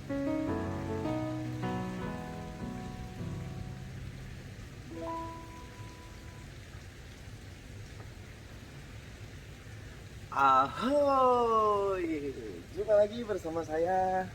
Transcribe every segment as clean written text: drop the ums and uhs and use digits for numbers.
Ahoy, jumpa lagi bersama saya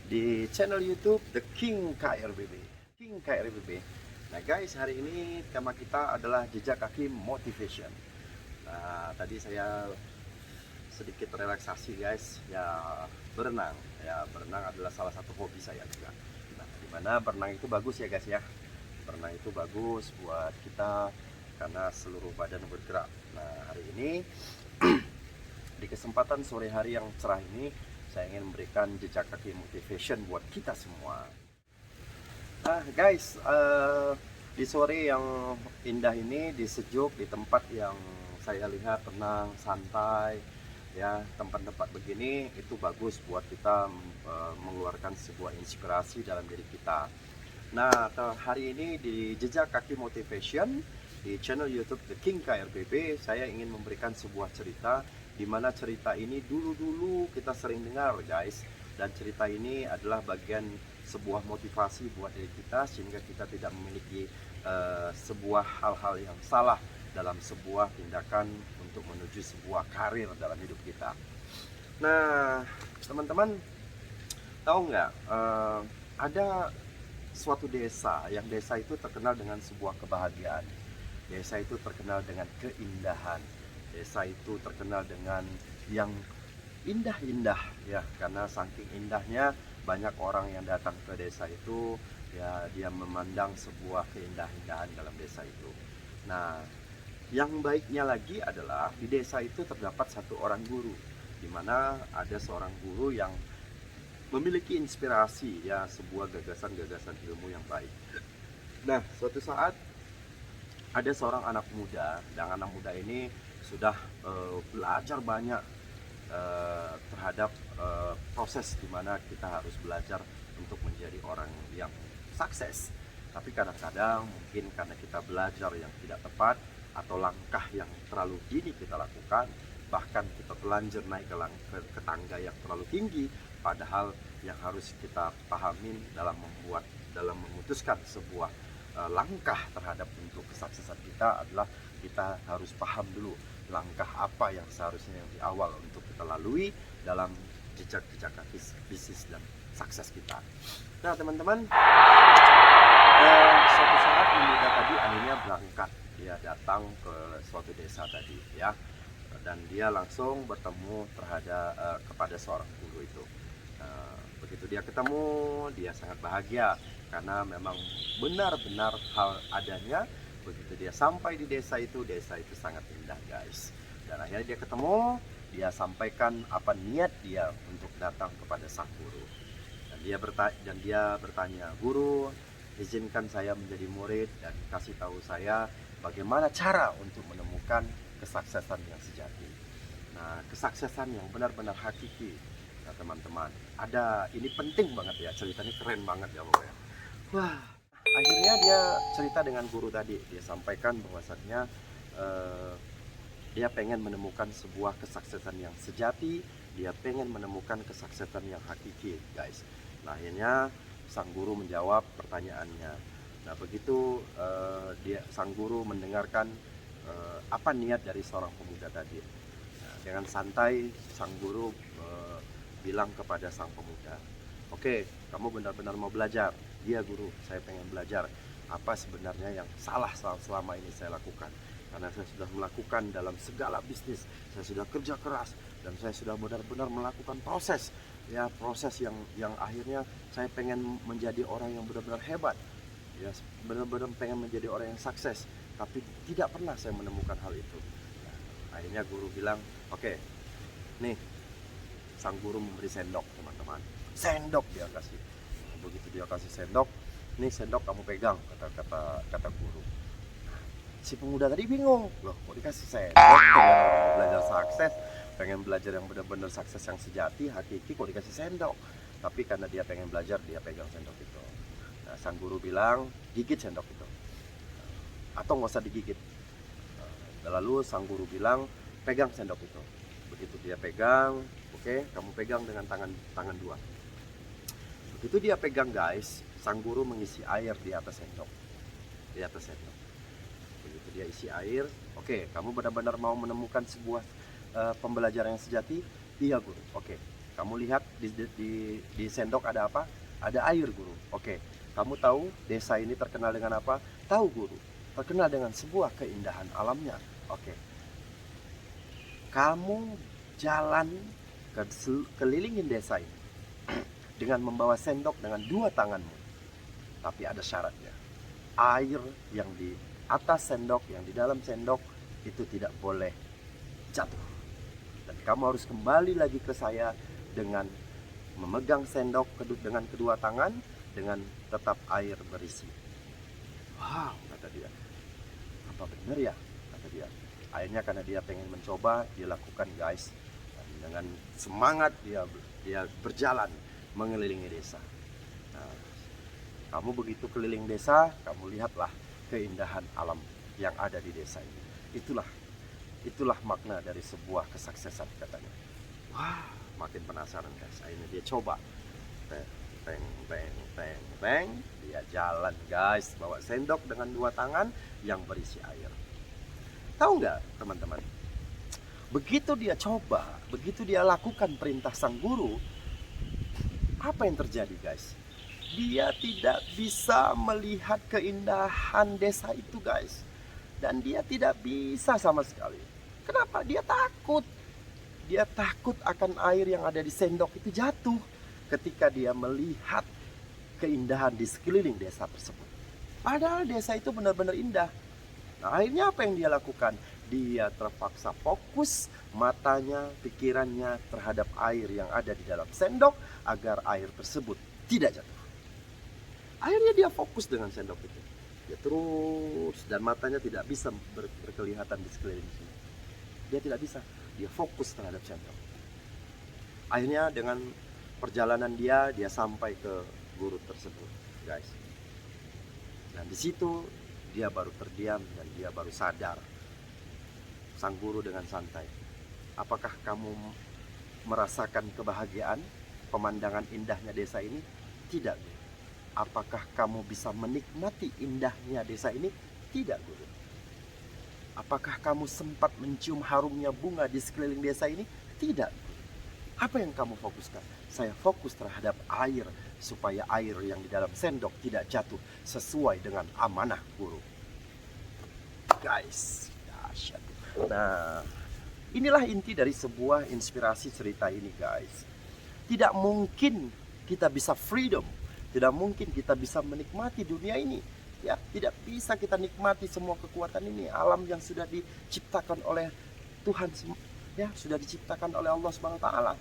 di channel YouTube The King KRBB. King KRBB. Nah guys, hari ini tema kita adalah jejak kaki motivation. Nah, tadi saya sedikit relaksasi guys, ya berenang. Ya berenang adalah salah satu hobi saya juga. Nah, dimana berenang itu bagus ya guys ya. Berenang itu bagus buat kita karena seluruh badan bergerak. Nah, hari ini di kesempatan sore hari yang cerah ini, saya ingin memberikan jejak kaki motivation buat kita semua. Nah guys, di sore yang indah ini, di sejuk, di tempat yang saya lihat tenang, santai, ya tempat-tempat begini itu bagus buat kita mengeluarkan sebuah inspirasi dalam diri kita. Nah, hari ini di jejak kaki motivation di channel YouTube The King KRBB, saya ingin memberikan sebuah cerita di mana cerita ini dulu-dulu kita sering dengar guys, dan cerita ini adalah bagian sebuah motivasi buat diri kita sehingga kita tidak memiliki sebuah hal-hal yang salah dalam sebuah tindakan untuk menuju sebuah karir dalam hidup kita. Nah, teman-teman tahu nggak, ada suatu desa yang desa itu terkenal dengan sebuah kebahagiaan. Desa itu terkenal dengan keindahan. Desa itu terkenal dengan yang indah-indah ya, karena saking indahnya banyak orang yang datang ke desa itu ya, dia memandang sebuah keindahan dalam desa itu. Nah, yang baiknya lagi adalah di desa itu terdapat satu orang guru, di mana ada seorang guru yang memiliki inspirasi ya, sebuah gagasan-gagasan ilmu yang baik. Nah, suatu saat ada seorang anak muda, dan anak muda ini sudah belajar banyak terhadap proses di mana kita harus belajar untuk menjadi orang yang sukses. Tapi kadang-kadang mungkin karena kita belajar yang tidak tepat atau langkah yang terlalu dini kita lakukan, bahkan kita telanjur naik ke tangga yang terlalu tinggi, padahal yang harus kita pahamin dalam memutuskan sebuah langkah terhadap untuk kesuksesan kita adalah kita harus paham dulu langkah apa yang seharusnya yang di awal untuk kita lalui dalam jejak-jejak kaki bisnis dan sukses kita. Nah teman-teman, suatu saat pemuda tadi akhirnya berangkat, dia datang ke suatu desa tadi ya, dan dia langsung bertemu kepada seorang guru itu. Begitu dia ketemu, dia sangat bahagia karena memang benar-benar hal adanya. Begitu dia sampai di desa itu sangat indah guys. Dan akhirnya dia ketemu, dia sampaikan apa niat dia untuk datang kepada sang guru. Dan dia bertanya, "Guru, izinkan saya menjadi murid dan kasih tahu saya bagaimana cara untuk menemukan kesuksesan yang sejati." Nah, kesuksesan yang benar-benar hakiki. Nah, teman-teman, ini penting banget ya, ceritanya keren banget ya pokoknya. Wah, akhirnya dia cerita dengan guru tadi, dia sampaikan bahwasannya dia pengen menemukan sebuah kesuksesan yang sejati, dia pengen menemukan kesuksesan yang hakiki guys. Nah, akhirnya sang guru menjawab pertanyaannya. Nah, begitu sang guru mendengarkan apa niat dari seorang pemuda tadi. Nah, dengan santai sang guru bilang kepada sang pemuda, "Oke, kamu benar-benar mau belajar?" "Iya guru, saya pengen belajar apa sebenarnya yang salah selama ini saya lakukan. Karena saya sudah melakukan dalam segala bisnis, saya sudah kerja keras, dan saya sudah benar-benar melakukan proses yang akhirnya saya pengen menjadi orang yang benar-benar hebat, ya benar-benar pengen menjadi orang yang sukses, tapi tidak pernah saya menemukan hal itu." Nah, akhirnya guru bilang, "Oke, nih." Sang guru memberi sendok teman-teman, sendok dia kasih. Nah, begitu dia kasih sendok, "Nih sendok kamu pegang," kata guru. Si pemuda tadi bingung, loh kok dikasih sendok, pengen belajar sukses, pengen belajar yang benar-benar sukses yang sejati hakiki, kok dikasih sendok. Tapi karena dia pengen belajar, dia pegang sendok itu. Nah, sang guru bilang, "Gigit sendok itu, atau nggak usah digigit." Lalu sang guru bilang, "Pegang sendok itu." Begitu dia pegang, "Oke, kamu pegang dengan tangan dua." Begitu dia pegang guys, sang guru mengisi air di atas sendok. Di atas sendok. Begitu dia isi air, oke, kamu benar-benar mau menemukan sebuah pembelajaran yang sejati? Iya guru. Oke, kamu lihat di sendok ada apa? Ada air guru. Oke, kamu tahu desa ini terkenal dengan apa? Tahu guru. Terkenal dengan sebuah keindahan alamnya. Oke, kamu jalan kelilingin desa ini dengan membawa sendok dengan dua tanganmu. Tapi ada syaratnya. Air yang di atas sendok, yang di dalam sendok itu tidak boleh jatuh. Dan kamu harus kembali lagi ke saya dengan memegang sendok dengan kedua tangan, dengan tetap air berisi. Wow, kata dia. Apa benar ya? Kata dia. Akhirnya karena dia pengen mencoba, dia lakukan guys. Dan dengan semangat dia berjalan mengelilingi desa. Nah, kamu begitu keliling desa, kamu lihatlah keindahan alam yang ada di desa ini. Itulah makna dari sebuah kesuksesan katanya. Wah, makin penasaran guys. Akhirnya dia coba. Teng. Dia jalan guys, bawa sendok dengan dua tangan yang berisi air. Tahu nggak teman-teman? Begitu dia coba, begitu dia lakukan perintah sang guru, apa yang terjadi guys? Dia tidak bisa melihat keindahan desa itu guys. Dan dia tidak bisa sama sekali. Kenapa? Dia takut. Dia takut akan air yang ada di sendok itu jatuh ketika dia melihat keindahan di sekeliling desa tersebut. Padahal desa itu benar-benar indah. Nah, akhirnya apa yang dia lakukan? Dia terpaksa fokus matanya, pikirannya terhadap air yang ada di dalam sendok agar air tersebut tidak jatuh. Akhirnya dia fokus dengan sendok itu. Dia terus, dan matanya tidak bisa berkelihatan di sekeliling sini. Dia tidak bisa, dia fokus terhadap sendok. Akhirnya dengan perjalanan dia sampai ke guru tersebut, guys. Dan di situ dia baru terdiam dan dia baru sadar. Sang guru dengan santai, apakah kamu merasakan kebahagiaan, pemandangan indahnya desa ini? Tidak, guru. Apakah kamu bisa menikmati indahnya desa ini? Tidak, guru. Apakah kamu sempat mencium harumnya bunga di sekeliling desa ini? Tidak, guru. Apa yang kamu fokuskan? Saya fokus terhadap air, supaya air yang di dalam sendok tidak jatuh, sesuai dengan amanah guru. Guys, dahsyat. Nah, inilah inti dari sebuah inspirasi cerita ini guys. Tidak mungkin kita bisa freedom, tidak mungkin kita bisa menikmati dunia ini. Ya, tidak bisa kita nikmati semua kekuatan ini, alam yang sudah diciptakan oleh Tuhan, ya, sudah diciptakan oleh Allah Subhanahu wa taala.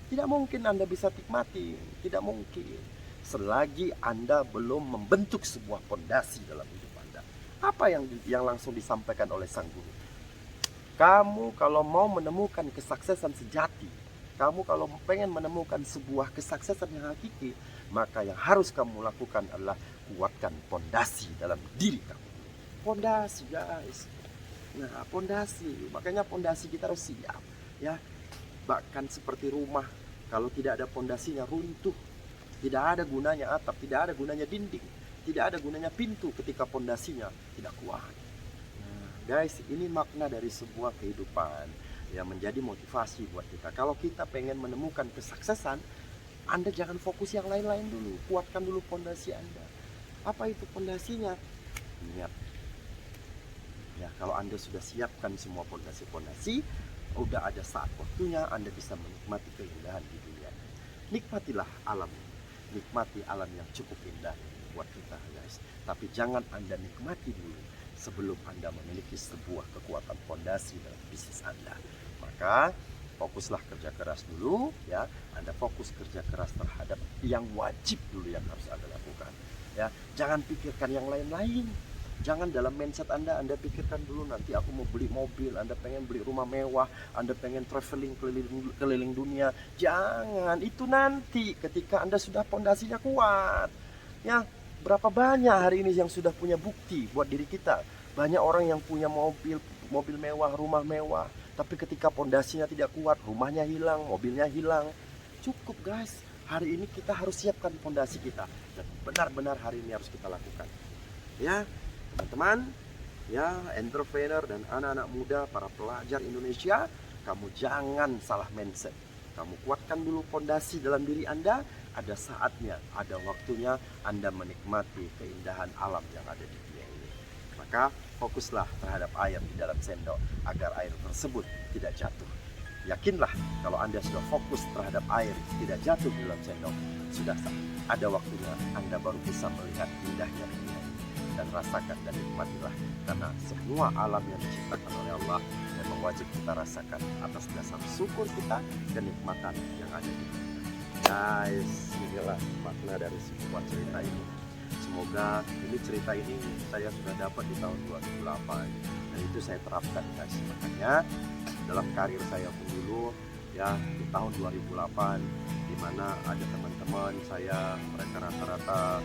Tidak mungkin Anda bisa nikmati, tidak mungkin selagi Anda belum membentuk sebuah fondasi dalam hidup Anda. Apa yang langsung disampaikan oleh sang guru? Kamu kalau mau menemukan kesuksesan sejati, kamu kalau pengen menemukan sebuah kesuksesan yang hakiki, maka yang harus kamu lakukan adalah kuatkan fondasi dalam diri kamu. Fondasi guys. Nah, fondasi, makanya fondasi kita harus siap, ya. Bahkan seperti rumah, kalau tidak ada fondasinya runtuh. Tidak ada gunanya atap, tidak ada gunanya dinding, tidak ada gunanya pintu ketika fondasinya tidak kuat. Nah, guys, ini makna dari sebuah kehidupan yang menjadi motivasi buat kita. Kalau kita pengen menemukan kesuksesan, Anda jangan fokus yang lain-lain dulu, kuatkan dulu fondasi Anda. Apa itu fondasinya? Niat. Ya, kalau Anda sudah siapkan semua fondasi-fondasi, udah ada saat waktunya Anda bisa menikmati keindahan di dunia. Nikmatilah alam. Nikmati alam yang cukup indah buat kita guys. Tapi jangan Anda nikmati dulu sebelum Anda memiliki sebuah kekuatan fondasi dalam bisnis Anda. Maka fokuslah kerja keras dulu, ya. Anda fokus kerja keras terhadap yang wajib dulu yang harus Anda lakukan, ya. Jangan pikirkan yang lain-lain. Jangan dalam mindset Anda pikirkan dulu nanti aku mau beli mobil, Anda pengen beli rumah mewah, Anda pengen traveling keliling dunia. Jangan, itu nanti ketika Anda sudah fondasinya kuat. Ya, berapa banyak hari ini yang sudah punya bukti buat diri kita. Banyak orang yang punya mobil mewah, rumah mewah, tapi ketika fondasinya tidak kuat, rumahnya hilang, mobilnya hilang. Cukup guys, hari ini kita harus siapkan fondasi kita, dan benar-benar hari ini harus kita lakukan. Ya, teman-teman, ya, entrepreneur dan anak-anak muda, para pelajar Indonesia, kamu jangan salah mindset. Kamu kuatkan dulu fondasi dalam diri Anda. Ada saatnya, ada waktunya Anda menikmati keindahan alam yang ada di dunia ini. Maka fokuslah terhadap air di dalam sendok agar air tersebut tidak jatuh. Yakinlah kalau Anda sudah fokus terhadap air tidak jatuh di dalam sendok, sudah ada waktunya Anda baru bisa melihat indahnya dunia ini. Dan rasakan dan nikmatilah, karena semua alam yang diciptakan oleh Allah memang wajib kita rasakan atas dasar syukur kita, kenikmatan yang ada di dunia. Guys, inilah makna dari sebuah cerita ini. Semoga ini cerita ini saya sudah dapat di tahun 2008 dan itu saya terapkan, guys. Makanya dalam karir saya pun dulu, ya, di tahun 2008, di mana ada teman-teman saya, mereka rata-rata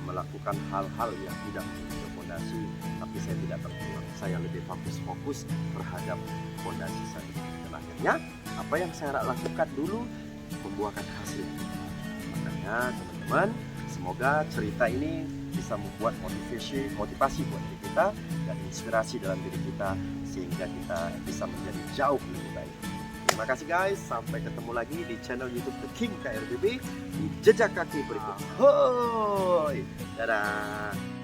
melakukan hal-hal yang tidak memiliki fondasi, tapi saya tidak terpulang. Saya lebih fokus terhadap fondasi saya. Dan akhirnya apa yang saya lakukan dulu membuahkan hasil. Makanya teman-teman, semoga cerita ini bisa membuat motivasi buat diri kita dan inspirasi dalam diri kita, sehingga kita bisa menjadi jauh lebih baik. Terima kasih guys, sampai ketemu lagi di channel YouTube The King KRBB di jejak kaki berikut. Hoi, dadah.